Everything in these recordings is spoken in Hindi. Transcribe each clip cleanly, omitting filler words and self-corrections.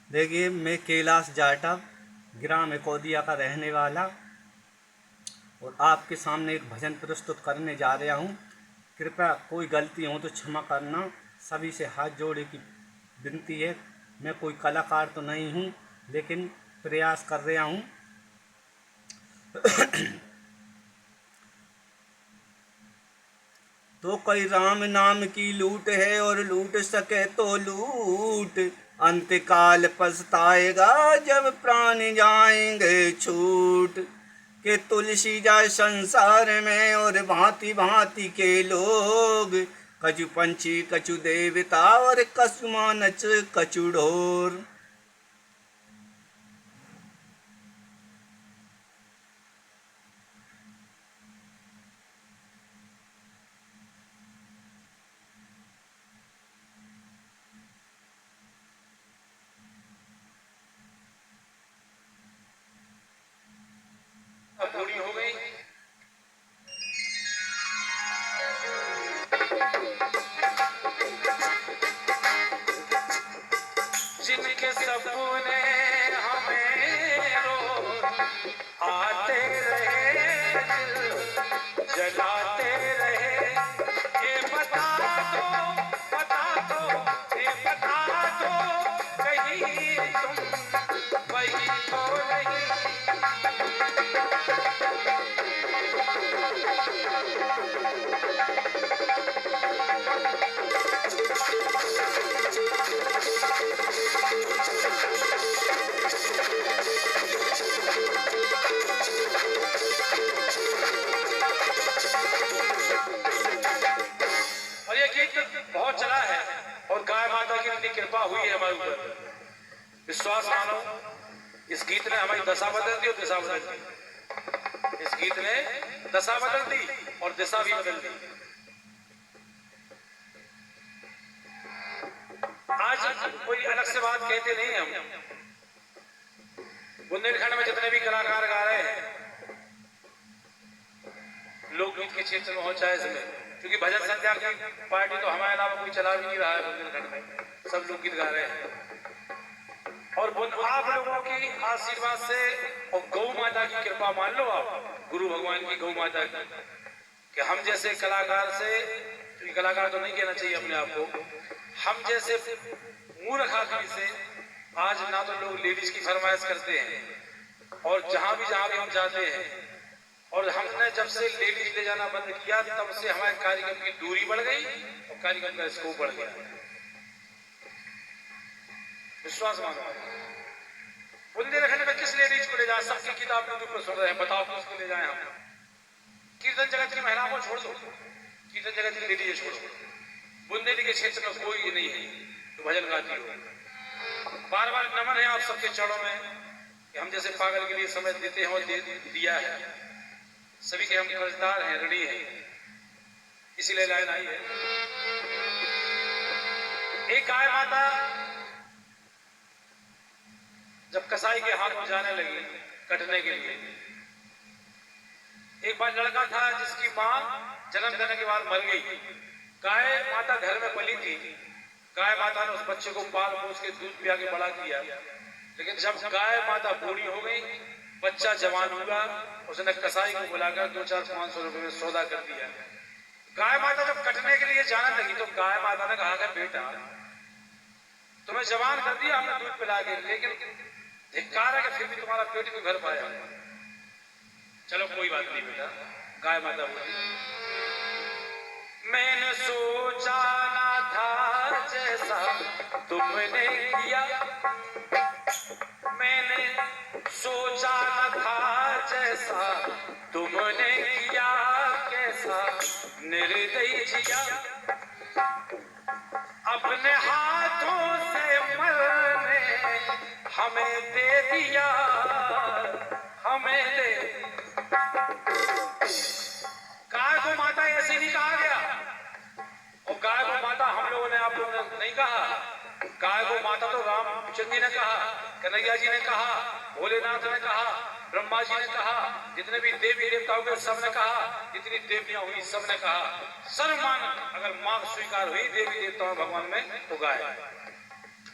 देखिए, मैं कैलाश जाटव ग्राम एकौदिया का रहने वाला और आपके सामने एक भजन प्रस्तुत करने जा रहा हूँ। कृपया कोई गलती हो तो क्षमा करना। सभी से हाथ जोड़े की विनती है। मैं कोई कलाकार तो नहीं हूँ, लेकिन प्रयास कर रहा हूँ। तो कोई राम नाम की लूट है और लूट सके तो लूट, अंतकाल पछताएगा जब प्राण जाएंगे छूट। के तुलसी जाए संसार में और भांति भांति के लोग, कछु पंछी कछु देवता और कछु मानच कछु ढोर। पूरी हो गई। जिनके सपने हमें रोज आते रहे, जगाते रहे, ये बता दो, बता दो, ये बता दो, कहीं तुम वही तो नहीं। और ये गीत बहुत चला है और गाय माता की इतनी कृपा हुई है हमारे ऊपर, विश्वास मानो। इस गीत ने हमारी दशा बदल दी और दिशा बदल दी। इस गीत ने दशा बदल दी और दिशा भी बदल दी। आज कोई अलग से बात कहते नहीं हम। बुंदेलखंड में जितने भी कलाकार गा रहे हैं लोकगीत के क्षेत्र में हो चाहे इसमें, क्योंकि भजन संध्या की पार्टी तो हमारे अलावा कोई चला भी नहीं रहा है बुंदेलखंड में, सब लोकगीत गा रहे हैं। और आप लोगों की आशीर्वाद से और गौ माता की कृपा मान लो आप, गुरु भगवान की, गौ माता की, कि हम जैसे कलाकार से, कलाकार तो नहीं कहना चाहिए अपने आप को, हम जैसे मूर्ख आदमी से आज ना तो लोग लेडीज की फरमाइश करते हैं और जहां भी हम जाते हैं, और हमने जब से लेडीज ले जाना बंद किया तब से हमारे कार्यक्रम की दूरी बढ़ गई और कार्यक्रम का स्कोप बढ़ गया। विश्वास मानो। बुंदेलखंड में किस लेडीज को ले जाए? सबकी किताब यूट्यूब पर सुन रहे हैं, बताओ किसको ले जाए हम? कीर्तन जगत की महिलाओं को छोड़ दो, कीर्तन जगत की लेडीज छोड़ो। बुंदेली के क्षेत्र में कोई नहीं है तो भजन गाती हो। बार बार नमन है आप सबके चरणों में कि हम जैसे पागल के लिए समय देते हैं और दिया है। सभी के हम कर्जदार हैं, ऋणी हैं, इसीलिए लाइन आई है। एक गाय माता जब कसाई के हाथ में जाने लगी कटने के लिए, एक बार लड़का था जिसकी मां जन्म देने के बाद मर गई। गाय माता घर में पली थी। गाय माता ने उस बच्चे को पाल पोस के दूध पिया के बड़ा किया, लेकिन जब गाय माता बूढ़ी हो गई, बच्चा जवान हुआ, उसने कसाई को बुलाकर 200-500 रुपए में सौदा कर दिया। गाय माता जब कटने के लिए जाने लगी तो गाय माता ने कहा कि बेटा तुम्हें जवान कर दिया हमने दूध पिला के, लेकिन धिक्कार है कि फिर भी तुम्हारा पेट भी भर पाया। चलो कोई बात नहीं बेटा। गाय माता बोली, मैंने सोचा ना था जैसा तुमने किया, मैंने सोचा न था जैसा तुमने किया, कैसा निर्दयी जिया, अपने हाथों से मरने हमें दे दिया, हमें दे। गाय को माता ऐसे नहीं कहा गया, और गाय को माता हम लोगों ने, आप लोगों ने नहीं कहा। गाय को माता तो रामचंद्र जी ने कहा, कन्हैया जी ने कहा, भोलेनाथ ने कहा, ब्रह्मा जी ने कहा, जितने भी देवी देवताओं के सब ने कहा, जितनी देवियां हुई सब ने कहा। सर्वमान अगर मां स्वीकार हुई देवी देवताओं भगवान में तो गाय,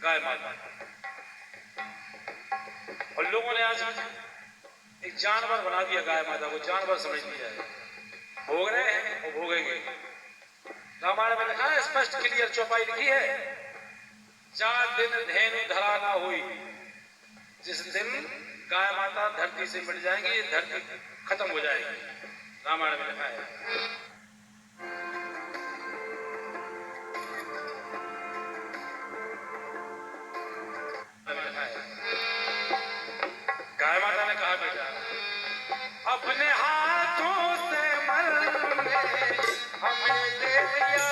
गाय माता। और लोगों ने आज एक जानवर बना दिया गाय माता को, जानवर समझ लिया है। भोग रहे हैं और भोगेंगे। रामायण में लिखा है, स्पष्ट क्लियर चौपाई लिखी है, जा दिन धेनु धरा ना हुई। जिस दिन गाय माता धरती से मिट जाएंगी, धरती खत्म हो जाएगी। रामायण में लिखा है। गाय माता ने कहा, बेटा अपने हाथों से मरने हमें दे दिया।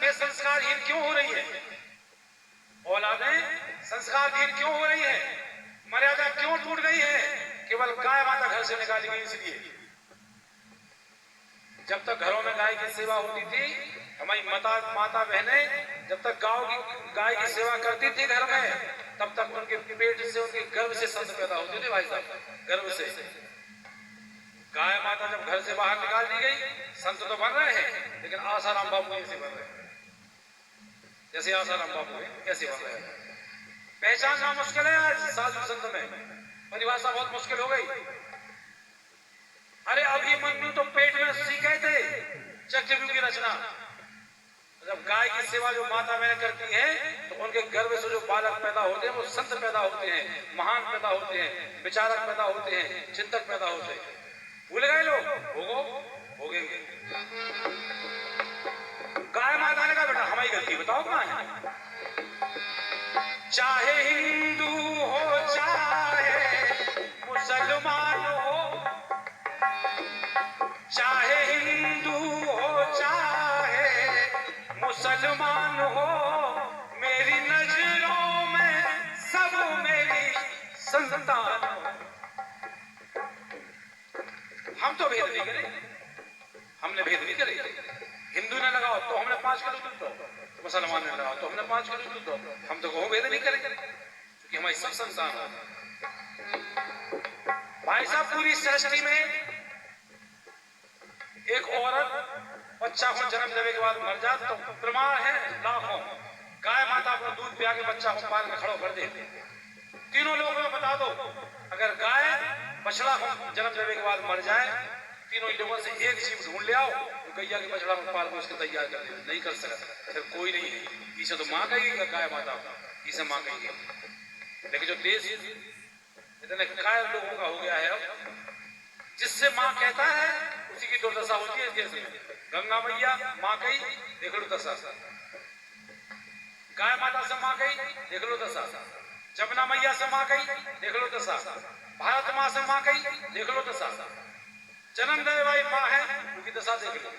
संस्कारहीन क्यों हो रही है? औलादें संस्कारहीन क्यों हो रही है? मर्यादा क्यों टूट गई है? केवल गाय माता घर से निकाली गई इसलिए। जब तक घरों में गाय की सेवा होती थी, हमारी माता बहनें जब तक गाय की सेवा करती थी घर में, तब तक उनके पेट से, उनके गर्भ से संत पैदा होते थे। भाई साहब, गर्भ से। गाय माता जब घर से बाहर निकाल दी गई, संत तो बन रहे हैं, लेकिन आसाराम बाबू ऐसे बन रहे हैं। जैसे आसाराम बाबू है, कैसे बन रहे हैं? पहचानना मुश्किल है आज साधु संत में, परिभाषा बहुत मुश्किल हो गई। अरे अभिमन्यु तो पेट में सीखे थे चक्रव्यूह की रचना। जब गाय की सेवा जो माता बहन करती है, तो उनके गर्भ से जो बालक पैदा होते हैं, वो संत पैदा होते हैं, महान पैदा होते हैं, विचारक पैदा होते हैं, चिंतक पैदा होते हैं। भूल गए लोग? भोगो, भोगेंगे। गाय माता ने कहा, बेटा हमारी गलती बताओ कहाँ है? चाहे हिंदू हो चाहे मुसलमान हो, चाहे हिंदू हो चाहे मुसलमान हो, मेरी नजरों में सब मेरी संतान हो। हम तो भेद नहीं करे, हमने भेद नहीं करे। हिंदू ने लगाओ तो हमने 5 किलो दूध दो, मुसलमान ने लगाओ तो हमने 5 किलो दूध दो। हम तो कहो भेद नहीं करेंगे, क्योंकि हमारी सब संतान है। भाई साहब, पूरी सृष्टि में एक औरत बच्चा को जन्म देने के बाद मर जाए तो प्रमाण है लाखों। गाय माता अपना दूध पिया के बच्चा को पाल में खड़ा कर दे। तीनों लोगों में बता दो, अगर गाय बछड़ा को जन्म देने के बाद मर जाए, तीनों ही लोगों से एक जीव ढूंढ ले आओ, तो गैया के बछड़ा को पाल को उसके तैयार कर दे। नहीं कर सकता, फिर कोई नहीं है। इसे तो माँ कहेगी गाय माता, इसे माँ कहेगी। लेकिन जो देश इतने कायर लोगों का हो गया है अब, जिससे माँ कहता है उसी की दुर्दशा होती है देश में। गंगा मैया माँ कही, देख लो दशा। गाय माता से माँ कही, देख लो दशा। जमुना मैया से माँ कही, देख लो दशा। भारत माँ से माँ कही, देख लो दशा। जन्म देने वाली माँ है, उनकी दशा देख लो।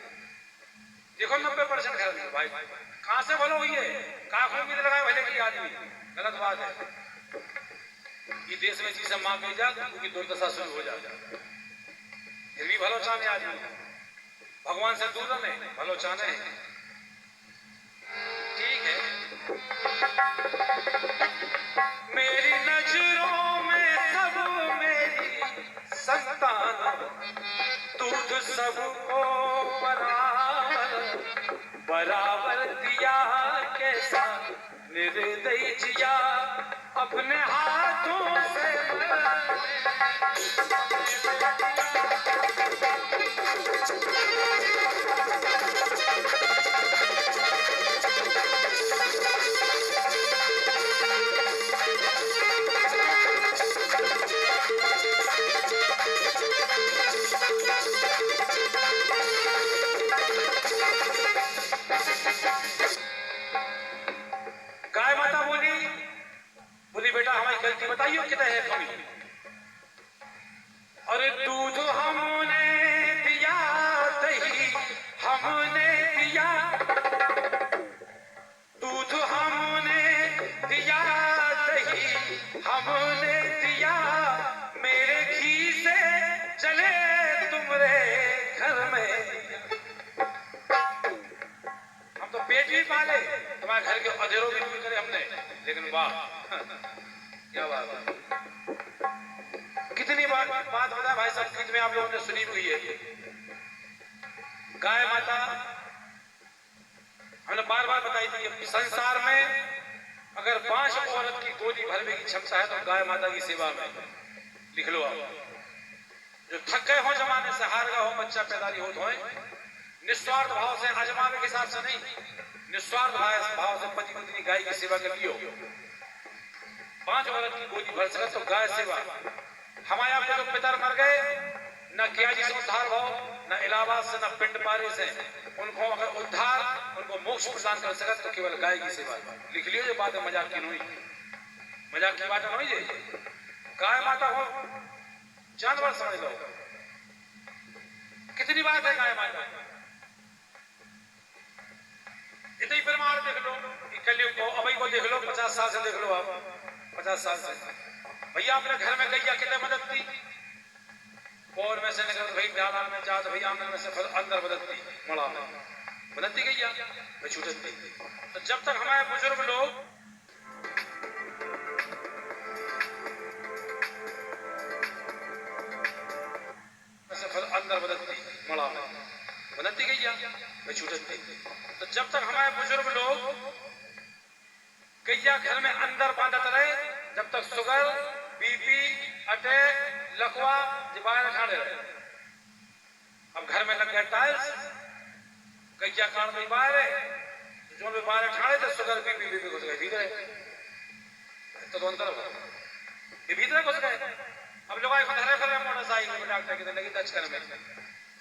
देखो 90% घर में भाई कहां से भलो हुई है? काखों में लगाए भले की आदमी, गलत बात है। ये देश में जिसे माँ कही जाए, उनकी दुर्दशा शुरू हो जाए। फिर भी भलो चाहने आदमी, भगवान से दूर रहे, भलो चाहने। ठीक है, मेरी नजरों में सब मेरी संतान, दूध सबको बराबर दिया, कैसा निर्दयी जिया, अपने हाथों से बताइए कितना है कमी। अरे दूध हमने दिया, दही हमने दिया, दूध हमने दिया, दही हमने दिया, मेरे घी से चले तुम्हारे घर में। तुम्हारे घर के अधेरों भी नहीं करे हमने, लेकिन वाह क्या बात है। कितनी बात बताया भाई साहब, गीत में आप लोगों ने सुनी हुई है। गाय माता हमने बार बार बताई थी कि संसार में अगर 5 औरत की गोदी भरने की क्षमता है तो गाय माता की सेवा में, लिख लो आप। जो थक गए हो जमाने से, हार गए हो, बच्चा पैदारी हो तो निस्वार्थ भाव से, आजमावे के हिसाब से नहीं, निस्वार्थ भाव से पति पत्नी गाय की सेवा कर लियो। 5 औरत की गोदी भर सके तो गाय सेवा। हमारे यहाँ पे जो पितर मर गए, न किया जी से उद्धार भाव, न इलाहाबाद से, न पिंड पारे से, उनको अगर उद्धार, उनको मोक्ष प्रदान कर सके तो केवल गाय की सेवा। लिख लियो ये बात, मजाक की नहीं, मजाक की बात नहीं ये। गाय माता हो जानवर समझ लो, कितनी बात है गाय माता। इतनी प्रमाण देख लो, कलयुग को, अभी को देख लो, 50 साल से देख लो आप, 50 साल से भैया अपने घर में गैया कितने मदद थी, और में से निकल भाई डाला में जात भाई आंगन में से अंदर बदलती, मड़ा में बदलती गैया भाई छूटती। तो जब तक हमारे बुजुर्ग लोग अंदर बदलती, मड़ा में बदलती गैया भाई छूटती। तो जब तक हमारे बुजुर्ग लोग गैया घर में अंदर बांधत रहे, जब तक शुगर, बीपी, अटैक, लकवा बाहर ठाड़े रहे। अब घर में लग गए टाइल्स, गैया काट गई बाहर, जो भी बाहर ठाड़े थे शुगर, बीपी घुस गए भीतर, तो अंदर ये भीतर घुस गए। अब लोग आए मोटरसाइकिल में डॉक्टर की लगी दच कर में,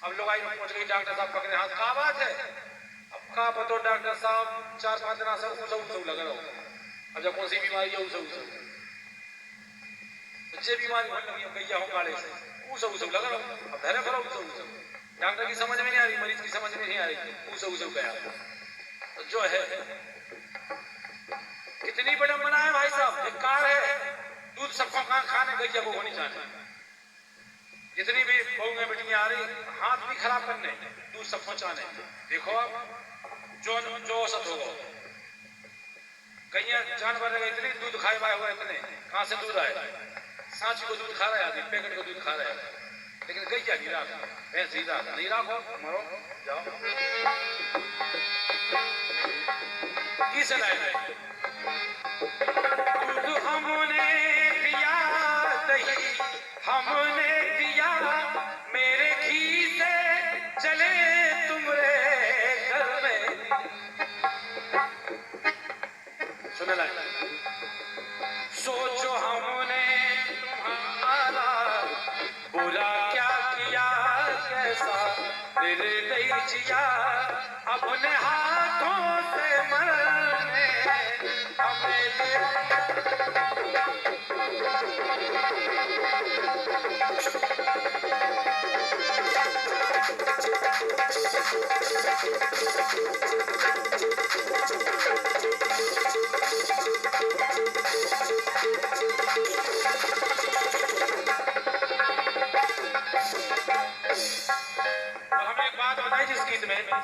अब लोग आई पहुंच गई, डॉक्टर साहब पकड़े हाथ, क्या बात है, अब का पतो डॉक्टर साहब 4-5 दिन से ऊसव लगा रहा। अब जब कौन सी बीमारी है ऊसव जे बीमारी होने लगी गैया हो काले से, ऊसव लगा रहा। अब धैर्य करो, ऊसव डॉक्टर की समझ में नहीं आ रही, मरीज की समझ में नहीं आ रही, ऊसव गया। तो जो है कितनी विडंबना है भाई साहब, एक कार है, दूध सबको खाने गैया को होनी चाहिए। जितनी भी बहू में बेटियां आ रही, हाथ भी खराब करने, दूध सब पहुंचाने। देखो आप जो औसत होगा, गैया जानवर इतनी दूध खाए हुआ है, इतने कहां से दूध आए। सांची को दूध खा रहा है आदमी, पैकेट को दूध खा रहा है, लेकिन गैया नहीं राखा, भैंस नहीं राखो, मरो जाओ किसे लाए। दूध हमने दिया, दही हमने दिया, मेरे घी से चले तुम्हारे घर में। सुन लाए, सोचो हमने तुम्हारा बुरा क्या किया, कैसा निर्दयी जिया, अपने हाथों से मरने हमें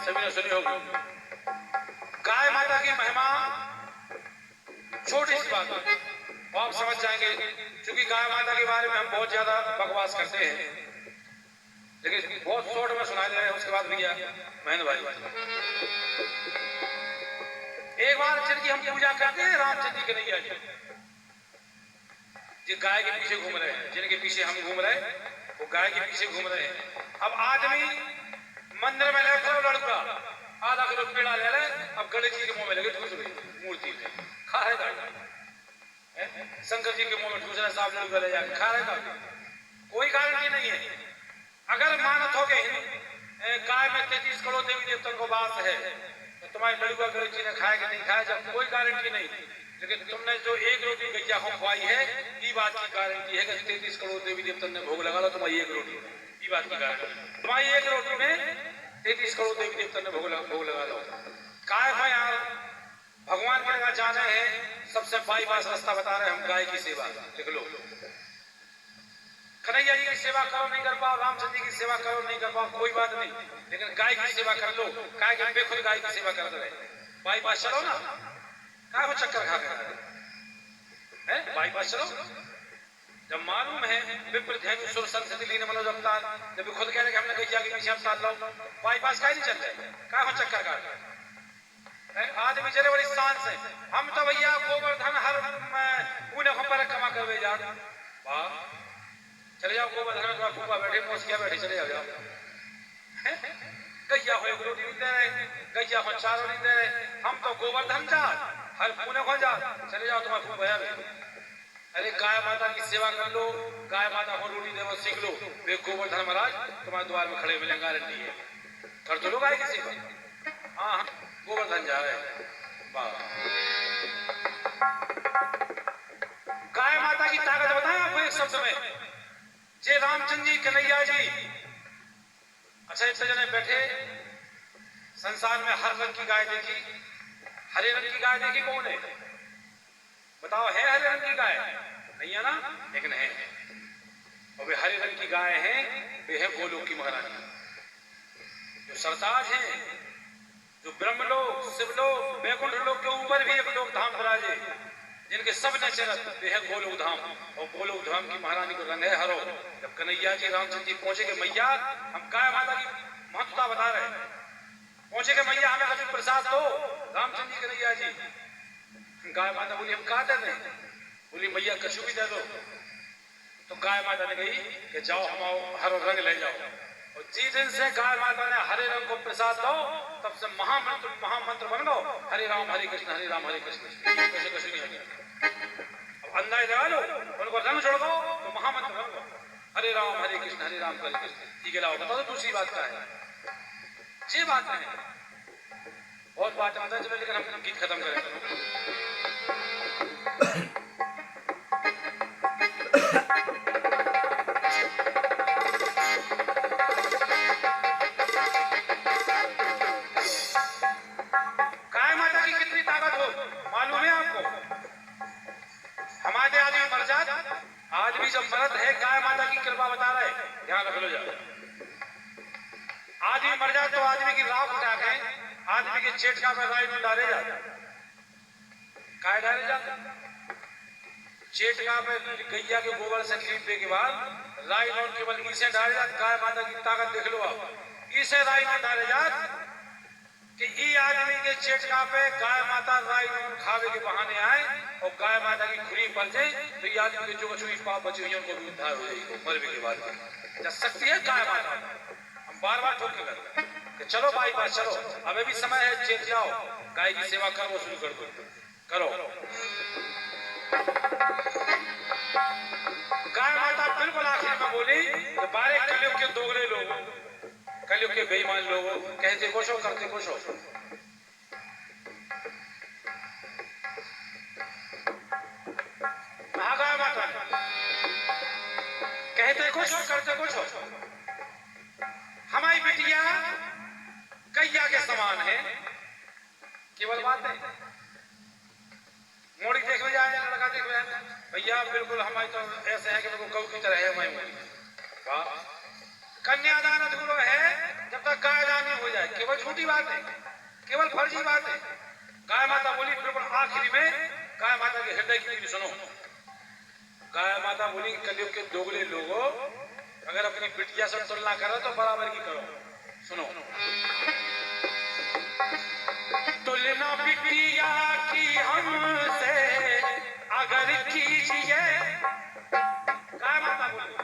सभी ने सुनी होगी। गाय माता की महिमा छोटी सी बात है, आप समझ जाएंगे, क्योंकि गाय माता के बारे में हम बहुत ज्यादा बकवास करते हैं, लेकिन बहुत शॉर्ट में सुना दे रहे हैं। उसके बाद भैया महेंद्र भाई, एक बार जिनकी हम पूजा करते हैं, रामचंद्र जी के नहीं आए, जो गाय के पीछे घूम रहे हैं, जिनके पीछे हम घूम रहे हैं, वो गाय के पीछे घूम रहे हैं। अब आदमी मंदिर में ले खड़ा लड़का आधा किलो पेड़ा ले ले, अब गणेश जी के मुंह में लगे ठूस रही मूर्ति में, खा रहे था। शंकर जी के मुंह में ठूस रहे, साफ लड़का ले जाकर खा रहे था। कोई गारंटी नहीं है। अगर मानत हो गए गाय में 33 करोड़ देवी देवताओं को वास है, तो तुम्हारे लड़का गणेश जी ने खाया कि नहीं खाया, जब कोई गारंटी नहीं। लेकिन तुमने जो एक रोटी गैया को खुआई है, ये बात की गारंटी है कि 33 करोड़ देवी देवताओं ने भोग लगा लो तुम्हारी एक रोटी, ये बात की गारंटी। तुम्हारी एक रोटी में 33 करोड़ देवी देवता ने भोग लगा लो। गाय भाई यार भगवान के यहाँ जाना है, सबसे बाईपास रास्ता बता रहे हैं हम, गाय की सेवा। लिख लो, कन्हैया जी की सेवा करो नहीं कर पाओ, रामचंद्र जी की सेवा करो नहीं कर पाओ, कोई बात नहीं, लेकिन गाय की सेवा कर लो। गाय के बेखुद गाय की सेवा कर रहे, बाईपास चलो ना, क्या हो चक्कर खा गया है? बाईपास चलो, जब मालूम है विप्र धेनु सुर संस्कृति लीन मनोज अवतार, जब खुद कह रहे कि हमने गैया के पीछे अवतार लो, बाईपास का ही नहीं चल रहे, क्या हो चक्कर खा गया? आदमी चले बड़ी शान से, हम तो भैया गोवर्धन हर पुण्य को पर कमा कर जा, वाह चले जाओ गोवर्धन में, तुम्हारा फूफा बैठे मोसिया बैठे, चले जाओ जाओ। गैया हो एक रोटी नहीं दे रहे, गैया हो चारों नहीं दे रहे, हम तो गोवर्धन जा हर पुण्य को जा, चले जाओ तुम्हारा फूफा बैठे। अरे गाय माता की सेवा कर लो, गाय माता को रोटी देवो सीख लो, वे गोवर्धन महाराज तुम्हारे द्वार में खड़े मिलेंगे, गारंटी है। कर तो लो गाय की सेवा। हाँ गोवर्धन जा रहे हैं, वाह। गाय माता की ताकत बताएं आपको एक शब्द में, जे रामचंद्र जी कन्हैया जी, अच्छा इतने जने बैठे, संसार में हर रंग की गाय देखी, हरे रंग की गाय देखी कौन है? बताओ, है हरे रंग की गाय? नहीं है ना, लेकिन है। और वे हरे रंग की गाय हैं, वे है गोलोक की महारानी, जो सरताज हैं, जो ब्रह्मलोक, शिवलोक, वैकुंठ लोक के ऊपर भी एक लोक धाम विराजे, जिनके सब ने चरत, वे है गोलोक धाम। और गोलोक धाम की महारानी को रंग है हरो। जब कन्हैया जी रामचंद्र जी पहुंचे के मैया, हम गाय माता की महत्वता बता रहे हैं, पहुंचे के मैया हमें कभी प्रसाद दो, रामचंद्र जी कन्हैया जी। गाय माता बोली हम कहा दे दें? बोली मैया कछु भी दे दो। तो गाय माता ने कही कि जाओ हम हरो रंग ले जाओ। और जिस दिन से गाय माता ने हरे रंग को प्रसाद दो, तब से महामंत्र बन गो, हरे राम हरे कृष्ण हरे कृष्ण, कैसे कछु नहीं हटे। अब अंदाज लगा लो, उनको रंग छोड़ दो तो महामंत्र बन गो, हरे राम हरे कृष्ण ठीक है। लाओ बताओ तो दूसरी बात क्या है? ये बात है, बहुत बात है, लेकिन हम गीत खत्म करें। गाय माता की कितनी ताकत हो मालूम है आपको? हमारे आदमी मर जात, आदमी जब मरद है, गाय माता की कृपा बता रहे, ध्यान रख लो जा। आदमी मर जाए तो आदमी की राख उठा के आदमी के चेटका में राई में डाले जाते, काय डाले जाते? चेटका में गैया के गोबर से लीपने के बाद राई नोट केवल इसे डाले जाते। गाय माता की ताकत देख लो आप, इसे राई में डाले जाते कि ई आदमी के चेटका पे गाय माता राई नोट खावे के बहाने आए और गाय माता की खुरी पड़ जाए, तो ये आदमी के जो कुछ पाप बचे हुए उनको भी उद्धार हो जाएगी मरने के बाद। जब शक्ति है गाय माता, हम बार बार ठोक कर कि चलो भाई पास चलो, अभी भी समय है, चेत जाओ, गाय की सेवा करो, शुरू कर दो, करो। गाय माता बिल्कुल आखिर में बोली तो बारे कलयुग के दोगले लोग, कलयुग के बेईमान लोग, कहते कुछ हो करते कुछ हो। गाय माता कहते कुछ हो करते कुछ हो। हमारी बिटिया गैया के समान है, केवल बात है मोड़ी देखने जाए, लड़का देख रहे हैं भैया, बिल्कुल हमारी तो ऐसे है कि बिल्कुल गौ की तरह है हमारी मोड़ी। कन्यादान अधूरा है जब तक गायदान नहीं हो जाए, केवल झूठी बात है, केवल फर्जी बात है। गाय माता बोली बिल्कुल आखिरी में, गाय माता के हृदय की भी सुनो। गाय माता बोली कलयुग के दोगले लोगों, अगर अपनी बिटिया से तुलना करो तो बराबर की करो। सुनो, तुलना बिटिया की हमसे अगर कीजिए, गाय माता बोली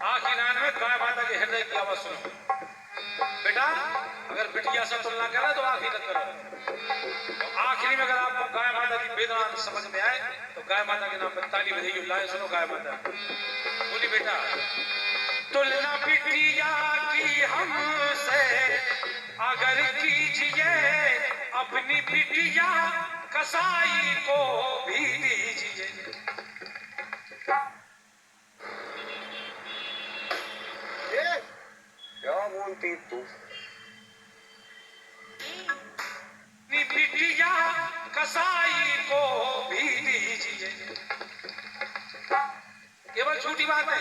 आखिर में गाय माता के हृदय की आवाज सुनो। बेटा अगर बिटिया से तुलना करो तो आखिर तक करो, तो आखिरी में अगर आपको गाय माता की वेदना समझ में आए तो गाय माता के नाम पर ताली बजेगी। लाए सुनो गाय माता बोली, बेटा तुलना बिटिया की हमसे अगर कीजिए, अपनी बिटिया कसाई को भी दीजिए। क्या बोलती तू? बिटिया कसाई को भी दीजिए, केवल झूठी बात है।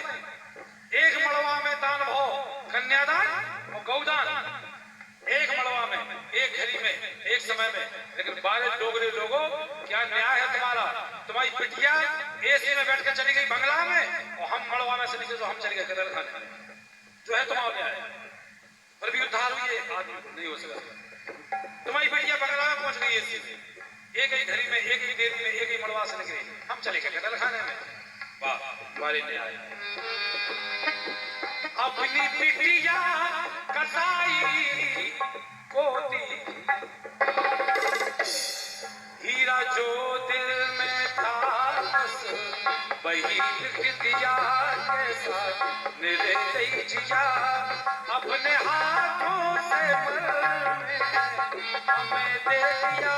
एक मड़वा में दान भाव, कन्यादान और गौदान, एक मड़वा में एक घड़ी में एक समय में, लेकिन 12 डोगरे लोगों, क्या न्याय है तुम्हारा? तुम्हारी बिटिया एसी में बैठ कर चली गई बंगला में, और हम मड़वा में से निकले तो हम चले गए कतल खाने। जो है तुम्हारा न्याय, पर भी उद्धार हुई है आदमी को नहीं हो सका। तुम्हारी बेटिया बंगला में पहुंच गई एसी में, एक ही घड़ी में, एक ही देरी में, एक ही मड़वा से निकले, हम चले गए कतल खाने में। वाह, तुम्हारे न्याय। अपनी बिटिया कसाई को दी हीरा जो दिल में था, बस वही लिख दिया कैसा मेरे जिया, अपने हाथों से मरने हमें दे दिया।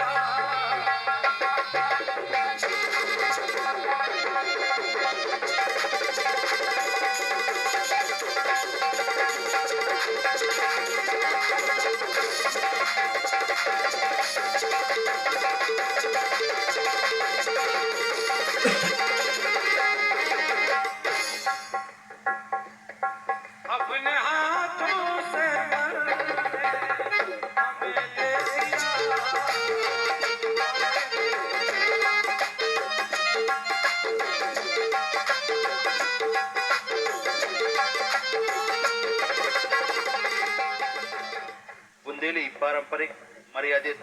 अपने हाथों से मरने हमें दे दिया। बुंदेली पारंपरिक मर्यादित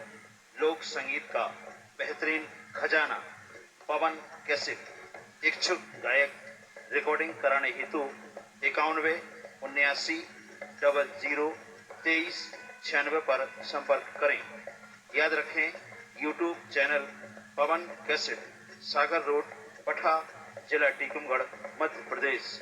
लोक संगीत का बेहतरीन खजाना पवन कैसेट। इच्छुक गायक रिकॉर्डिंग कराने हेतु 91 79 00 23 96 पर संपर्क करें। याद रखें, यूट्यूब चैनल पवन कैसेट, सागर रोड, पठा, जिला टीकमगढ़, मध्य प्रदेश।